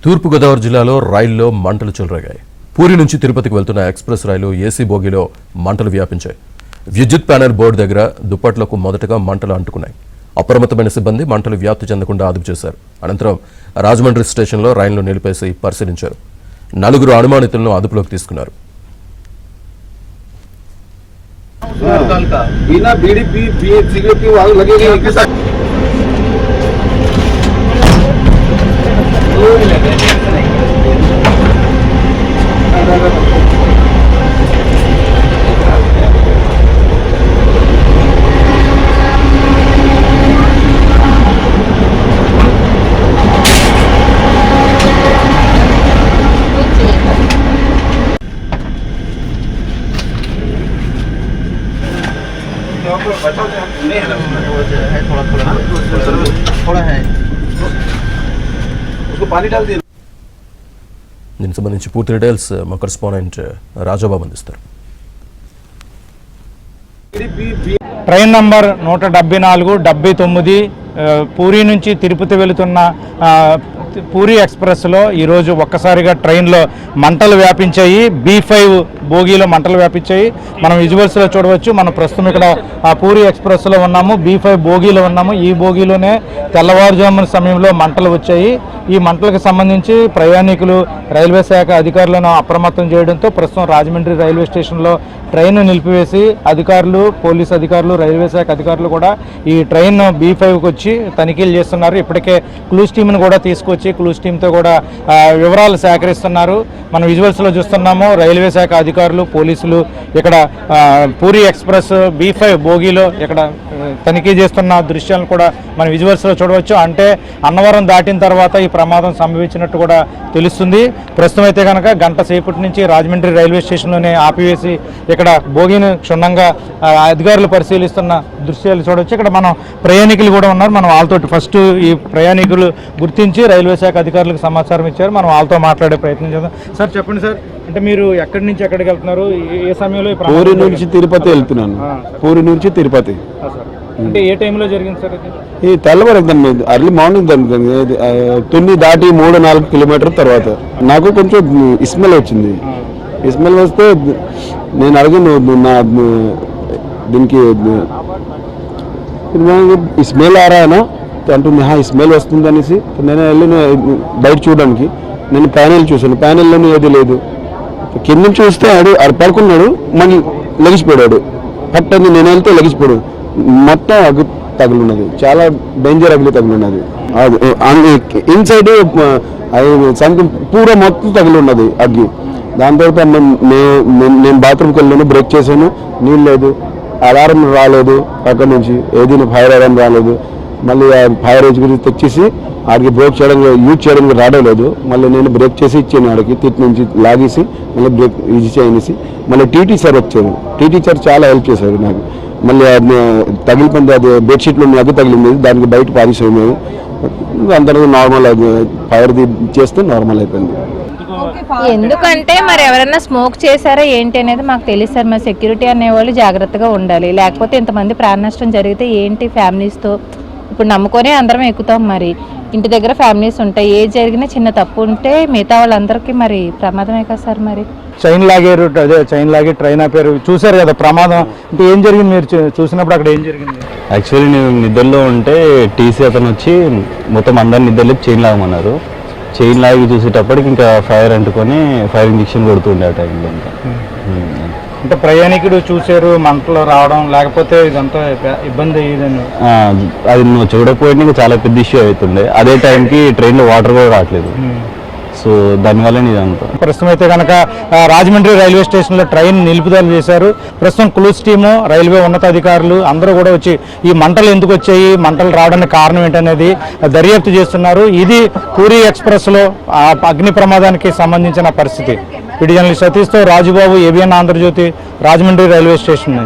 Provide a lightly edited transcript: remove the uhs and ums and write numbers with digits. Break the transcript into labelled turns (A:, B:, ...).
A: తూర్పుగోదావరి జిల్లాలో రైల్లో మంటలు చెలరేగాయి. పూరి నుంచి తిరుపతికి వెళ్తున్న ఎక్స్ప్రెస్ రైలు ఏసీ బోగీలో మంటలు వ్యాపించాయి. విద్యుత్ ప్యానెల్ బోర్డు దగ్గర దుప్పట్లకు మొదటగా మంటలు అంటుకున్నాయి. అప్రమత్తమైన సిబ్బంది మంటలు వ్యాప్తి చెందకుండా అదుపు చేశారు. అనంతరం రాజమండ్రి స్టేషన్లో రైలును నిలిపేసి పరిశీలించారు. 4 అనుమానితులను అదుపులోకి తీసుకున్నారు.
B: थोड़ा है उसको पानी डाल दिया।
A: దీనికి సంబంధించి పూర్తి డీటెయిల్స్ మా కరెస్పాండెంట్ రాజాబాబు అందిస్తారు.
C: ట్రైన్ నంబర్ 174 79 పూరి నుంచి తిరుపతి వెళుతున్న పూరి ఎక్స్ప్రెస్లో ఈరోజు ఒక్కసారిగా ట్రైన్లో మంటలు వ్యాపించాయి. B5 బోగీలో మంటలు వ్యాపించాయి. మనం విజువల్స్లో చూడవచ్చు. మనం ప్రస్తుతం ఇక్కడ పూరి ఎక్స్ప్రెస్లో ఉన్నాము. B5 బోగీలో ఉన్నాము. ఈ బోగీలోనే తెల్లవారుజామున సమయంలో మంటలు వచ్చాయి. ఈ మంటలకు సంబంధించి ప్రయాణికులు రైల్వే శాఖ అధికారులను అప్రమత్తం చేయడంతో ప్రస్తుతం రాజమండ్రి రైల్వే స్టేషన్లో ట్రైన్ నిలిపివేసి అధికారులు, పోలీసు అధికారులు, రైల్వే శాఖ అధికారులు కూడా ఈ ట్రైన్ B5కి వచ్చి తనిఖీలు చేస్తున్నారు. ఇప్పటికే క్లూస్ టీమ్ను కూడా తీసుకొచ్చి క్లూస్ టీమ్తో కూడా వివరాలు సేకరిస్తున్నారు. మనం విజువల్స్లో చూస్తున్నాము. రైల్వే శాఖ అధికారులు, పోలీసులు ఇక్కడ పూరి ఎక్స్ప్రెస్ B5 బోగీలో ఇక్కడ తనిఖీ చేస్తున్న దృశ్యాలను కూడా మనం విజువల్స్లో చూడవచ్చు. అంటే అన్నవరం దాటిన తర్వాత ఈ ప్రమాదం సంభవించినట్టు కూడా తెలుస్తుంది. ప్రస్తుతం అయితే కనుక గంట సేపటి నుంచి రాజమండ్రి రైల్వే స్టేషన్లోనే ఆపివేసి ఇక్కడ బోగీని క్షుణ్ణంగా అధికారులు పరిశీలిస్తున్న దృశ్యాలు చూడవచ్చు. ఇక్కడ మనం ప్రయాణికులు కూడా ఉన్నారు. మనం వాళ్ళతో ఫస్ట్ ఈ ప్రయాణికులు గుర్తించి రైల్వే శాఖ అధికారులకు సమాచారం ఇచ్చారు. మనం వాళ్ళతో మాట్లాడే ప్రయత్నం చేద్దాం. సార్ చెప్పండి సార్, అంటే మీరు ఎక్కడి నుంచి ఎక్కడికి వెళ్తున్నారు? ఏ సమయంలో?
D: పూరి నుంచి తిరుపతి వెళ్తున్నాను. పూరి నుంచి తిరుపతి.
C: అంటే ఏ టైంలో జరిగింది సార్?
D: ఈ తెల్లవారు అర్లీ మార్నింగ్ జరుగుతుంది. 9 దాటి 3-4 కిలోమీటర్ తర్వాత నాకు కొంచెం స్మెల్ వచ్చింది. స్మెల్ వస్తే నేను అడిగాను నా దీనికి స్మెల్ ఆరానా అంటుంది. స్మెల్ వస్తుంది అనేసి నేను వెళ్ళి బయట చూడడానికి నేను ప్యానెల్ చూసాను. ప్యానెల్లోనే ఏది లేదు. కింద నుంచి చూస్తే పడుకున్నాడు, మళ్ళీ లెగిసిపోయాడు. పట్టని నేను వెళ్తే లెగిసిపోయాడు. మొత్తం అగ్గి తగులున్నది. చాలా డేంజర్ అగ్గి తగులున్నది. ఇన్సైడ్ సంథింగ్ పూర మొత్తం తగులున్నది అగ్గి. దాని తర్వాత నేను బాత్రూమ్కి వెళ్ళాను, బ్రేక్ చేశాను, నీళ్ళు లేదు, అలారం రాలేదు, అక్కడ నుంచి ఏదైనా ఫైర్ అలారం రాలేదు. మళ్ళీ ఫైర్ ఎగ్జిక్యూటివ్ తెచ్చేసి ఆడికి బ్రేక్ చేయడం యూజ్ చేయడం రావలేదు. మళ్ళీ నేను బ్రేక్ చేసి ఇచ్చాను. ఆడికి తిట్ నుంచి లాగేసి మళ్ళీ బ్రేక్ ఈజీ చేయనేసి మళ్ళీ టీటీ సార్ వచ్చారు. టీటీ సార్ చాలా హెల్ప్ చేశారు నాకు. మళ్ళీ అది తగిలిపోయింది, అది బెడ్షీట్లో అగ్గి తగిలింది, దానికి బయట పారేసాము మేము. అందరూ నార్మల్ ఫైర్ చేస్తే నార్మల్ అయిపోయింది.
E: ఎందుకంటే మరి ఎవరైనా స్మోక్ చేశారా ఏంటి అనేది మాకు తెలియదు సార్. మరి సెక్యూరిటీ అనేవాళ్ళు జాగ్రత్తగా ఉండాలి. లేకపోతే ఇంతమంది ప్రాణ నష్టం జరిగితే ఏంటి? ఫ్యామిలీస్తో ఇప్పుడు నమ్ముకొని అందరం ఎక్కుతాం. మరి ఇంటి దగ్గర ఫ్యామిలీస్ ఉంటాయి. ఏ జరిగినా చిన్న తప్పు ఉంటే మిగతా వాళ్ళందరికీ మరి ప్రమాదమే కదా సార్. మరి
C: చైన్ లాగారు, అదే చైన్ లాగి ట్రైన్ ఆపారు. చూసారు కదా ప్రమాదం. అంటే ఏం జరిగింది మీరు చూసినప్పుడు? అక్కడ ఏం జరిగింది?
F: యాక్చువల్లీ నేను నిద్రలో ఉంటే టీసీ అతను వచ్చి మొత్తం అందరిని నిద్రలేపి చైన్ లాగమన్నారు. చైన్ లాగి చూసేటప్పటికి ఇంకా ఫైర్ అంటుకొని ఫైర్ ఇంజెక్షన్ కొడుతుండే ఆ టైంలో. ఇంకా
C: అంటే ప్రయాణికుడు చూసారు మంటలు రావడం, లేకపోతే ఇదంతా ఇబ్బంది అయ్యేదని?
F: అది నువ్వు చూడకపోయినా ఇంకా చాలా పెద్ద ఇష్యూ అవుతుండే. అదే టైంకి ట్రైన్లో వాటర్ కూడా రావట్లేదు. సో దానివల్ల ఇదంతా.
C: ప్రస్తుతం అయితే కనుక రాజమండ్రి రైల్వే స్టేషన్లో ట్రైన్ నిలుపుదల చేశారు. ప్రస్తుతం క్లూస్ టీము, రైల్వే ఉన్నతాధికారులు అందరూ కూడా వచ్చి ఈ మంటలు ఎందుకు వచ్చాయి, మంటలు రావడానికి కారణం ఏంటనేది దర్యాప్తు చేస్తున్నారు. ఇది పూరి ఎక్స్ప్రెస్లో అగ్ని ప్రమాదానికి సంబంధించిన పరిస్థితి. వీడియో జర్నలిస్ట్ సతీష్తో Rajubabu, ABN Andhrajyothy, Rajahmundry railway station.